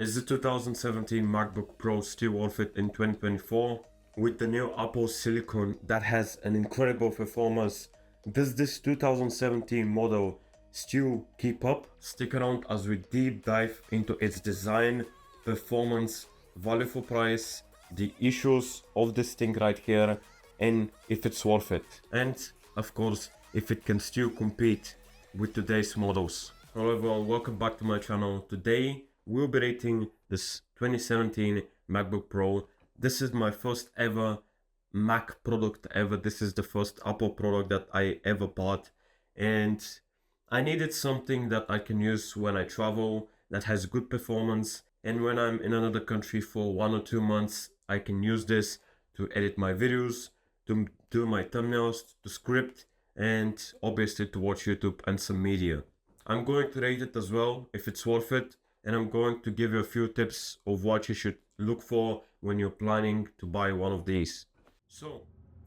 Is the 2017 MacBook Pro still worth it in 2024? With the new Apple Silicon that has an incredible performance, does this 2017 model still keep up? Stick around as we deep dive into its design, performance, value for price, the issues of this thing right here, and if it's worth it. And of course, if it can still compete with today's models. Hello everyone, welcome back to my channel. Today we'll be rating this 2017 MacBook Pro. This is my first ever Mac product ever. This is the first Apple product that I ever bought, and I needed something that I can use when I travel, that has good performance, and when I'm in another country for 1 or 2 months, I can use this to edit my videos, to do my thumbnails, to script, and obviously to watch YouTube and some media. I'm going to rate it as well, if it's worth it, and I'm going to give you a few tips of what you should look for when you're planning to buy one of these. So,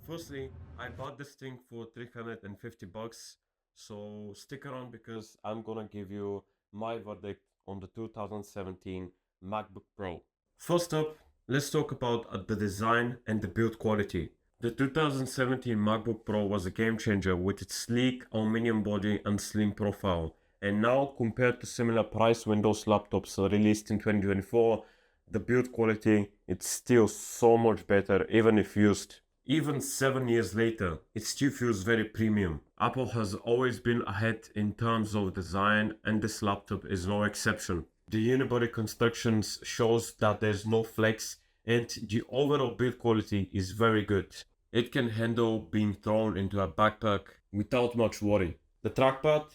firstly, I bought this thing for 350 bucks, so stick around because I'm gonna give you my verdict on the 2017 MacBook Pro. First up, let's talk about the design and the build quality. The 2017 MacBook Pro was a game changer with its sleek aluminum body and slim profile. And now, compared to similar price Windows laptops released in 2024, the build quality it's still so much better even if used. Even 7 years later, it still feels very premium. Apple has always been ahead in terms of design, and this laptop is no exception. The unibody construction shows that there's no flex, and the overall build quality is very good. It can handle being thrown into a backpack without much worry. The trackpad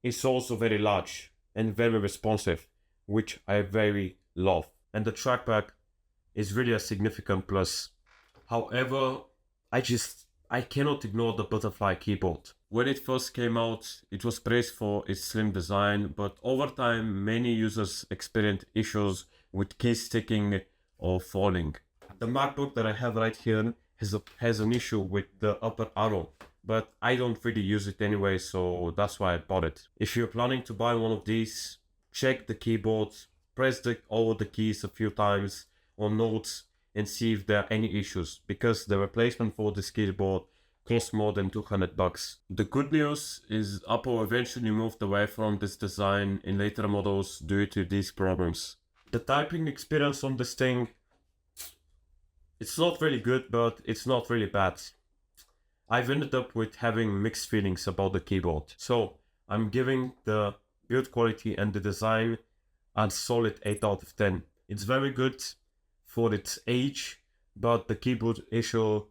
is also very large and very responsive, which I very love. And the trackpad is really a significant plus. However, I cannot ignore the butterfly keyboard. When it first came out, it was praised for its slim design, but over time, many users experienced issues with keys sticking or falling. The MacBook that I have right here has an issue with the upper arrow, but I don't really use it anyway, so that's why I bought it. If you're planning to buy one of these, check the keyboard, press all the keys a few times on notes and see if there are any issues, because the replacement for this keyboard costs more than 200 bucks. The good news is Apple eventually moved away from this design in later models due to these problems. The typing experience on this thing, it's not really good, but it's not really bad. I've ended up with having mixed feelings about the keyboard. So I'm giving the build quality and the design a solid 8 out of 10. It's very good for its age, but the keyboard issue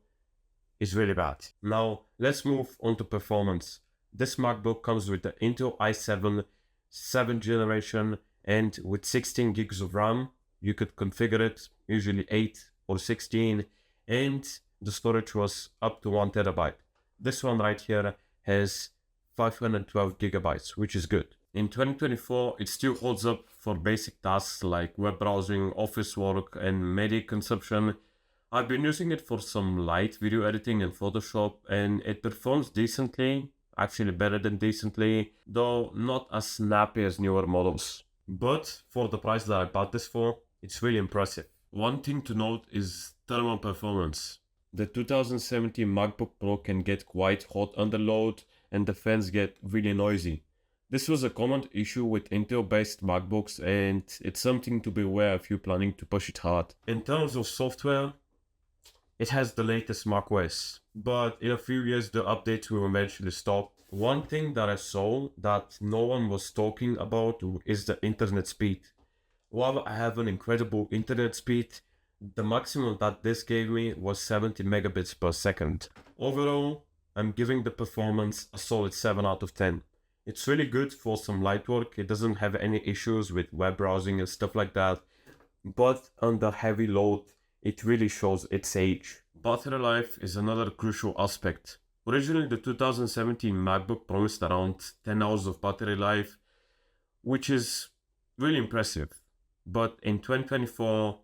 is really bad. Now let's move on to performance. This MacBook comes with the Intel i7 7th generation, and with 16 gigs of RAM. You could configure it, usually 8 or 16, and the storage was up to 1 terabyte. This one right here has 512 gigabytes, which is good. In 2024, it still holds up for basic tasks like web browsing, office work, and media consumption. I've been using it for some light video editing and Photoshop, and it performs decently, actually better than decently, though not as snappy as newer models. But for the price that I bought this for, it's really impressive. One thing to note is thermal performance. The 2017 MacBook Pro can get quite hot under load, and the fans get really noisy. This was a common issue with Intel-based MacBooks, and it's something to be aware if you're planning to push it hard. In terms of software, it has the latest macOS, but in a few years the updates will eventually stop. One thing that I saw that no one was talking about is the internet speed. While I have an incredible internet speed, the maximum that this gave me was 70 megabits per second. Overall, I'm giving the performance a solid 7 out of 10. It's really good for some light work. It doesn't have any issues with web browsing and stuff like that, but under heavy load, it really shows its age. Battery life is another crucial aspect. Originally, the 2017 MacBook promised around 10 hours of battery life, which is really impressive. But in 2024,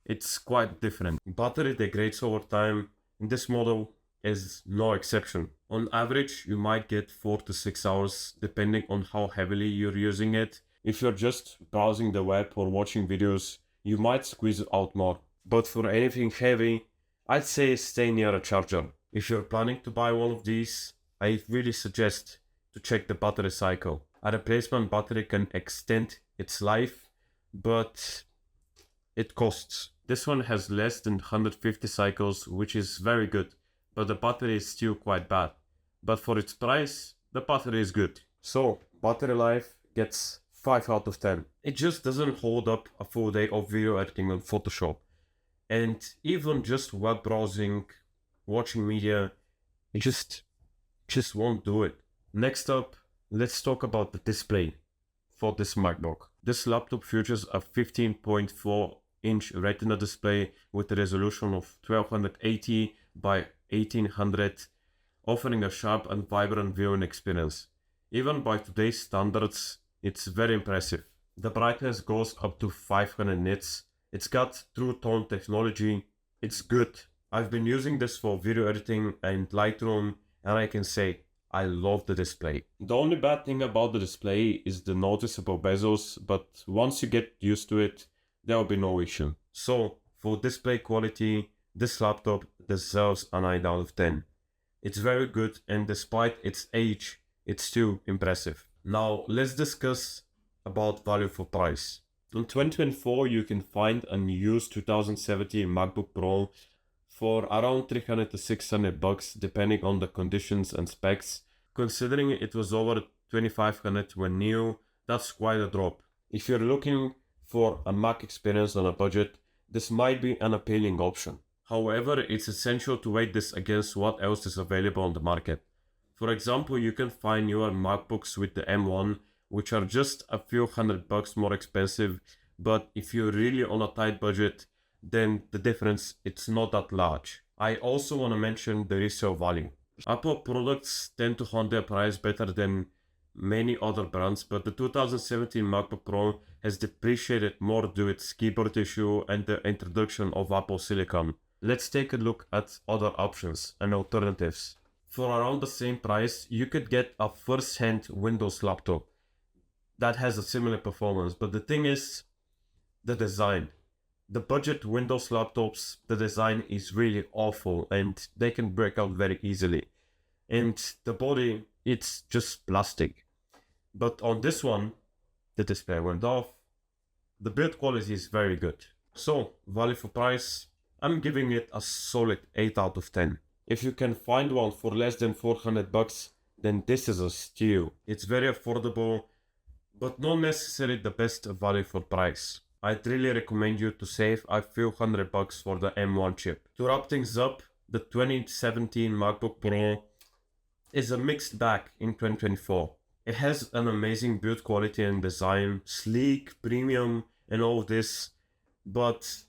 it's quite different. Battery degrades over time, and this model is no exception. On average, you might get 4 to 6 hours depending on how heavily you're using it, If you're just browsing the web or watching videos, you might squeeze out more. But for anything heavy, I'd say stay near a charger. If you're planning to buy one of these, I really suggest to check the battery cycle. A replacement battery can extend its life, but it costs. This one has less than 150 cycles, which is very good, but the battery is still quite bad. But for its price, the battery is good. So, battery life gets 5 out of 10. It just doesn't hold up a full day of video editing on Photoshop. And even just web browsing, watching media, it just won't do it. Next up, let's talk about the display for this MacBook. This laptop features a 15.4-inch Retina display with a resolution of 1280 by 1800, offering a sharp and vibrant viewing experience. Even by today's standards, it's very impressive. The brightness goes up to 500 nits. It's got True Tone technology. It's good. I've been using this for video editing and Lightroom, and I can say I love the display. The only bad thing about the display is the noticeable bezels, but once you get used to it, there will be no issue. So, for display quality, this laptop deserves a 9 out of 10. It's very good, and despite its age, it's still impressive. Now, let's discuss about value for price. In 2024, you can find a used 2017 MacBook Pro for around 300 to 600 bucks, depending on the conditions and specs. Considering it was over 2500 when new, that's quite a drop. If you're looking for a Mac experience on a budget, this might be an appealing option. However, it's essential to weigh this against what else is available on the market. For example, you can find newer MacBooks with the M1, which are just a few $100 more expensive, but if you're really on a tight budget, then the difference, it's not that large. I also want to mention the resale value. Apple products tend to hold their price better than many other brands, but the 2017 MacBook Pro has depreciated more due to its keyboard issue and the introduction of Apple Silicon. Let's take a look at other options and alternatives. For around the same price, you could get a first-hand Windows laptop that has a similar performance, but the thing is, the design. The budget Windows laptops, the design is really awful and they can break out very easily. And the body, it's just plastic. But on this one, the display went off. The build quality is very good. So, value for price, I'm giving it a solid 8 out of 10. If you can find one for less than 400 bucks, then this is a steal. It's very affordable, but not necessarily the best value for price. I'd really recommend you to save a few $100 for the M1 chip. To wrap things up, the 2017 MacBook Pro is a mixed bag in 2024. It has an amazing build quality and design, sleek, premium, and all this, but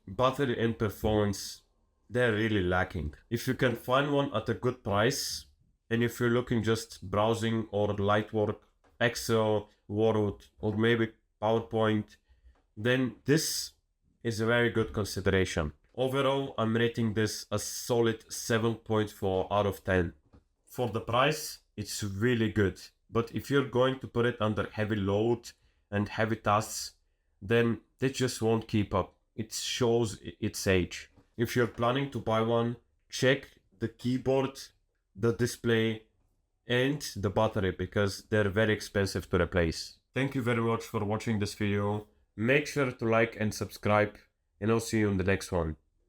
battery and performance, they're really lacking. If you can find one at a good price, and if you're looking just browsing or light work, Excel, Word, or maybe PowerPoint, then this is a very good consideration. Overall, I'm rating this a solid 7.4 out of 10. For the price, it's really good. But if you're going to put it under heavy load and heavy tasks, then they just won't keep up. It shows its age. If you're planning to buy one, check the keyboard, the display, and the battery, because they're very expensive to replace. Thank you very much for watching this video. Make sure to like and subscribe, and I'll see you in the next one.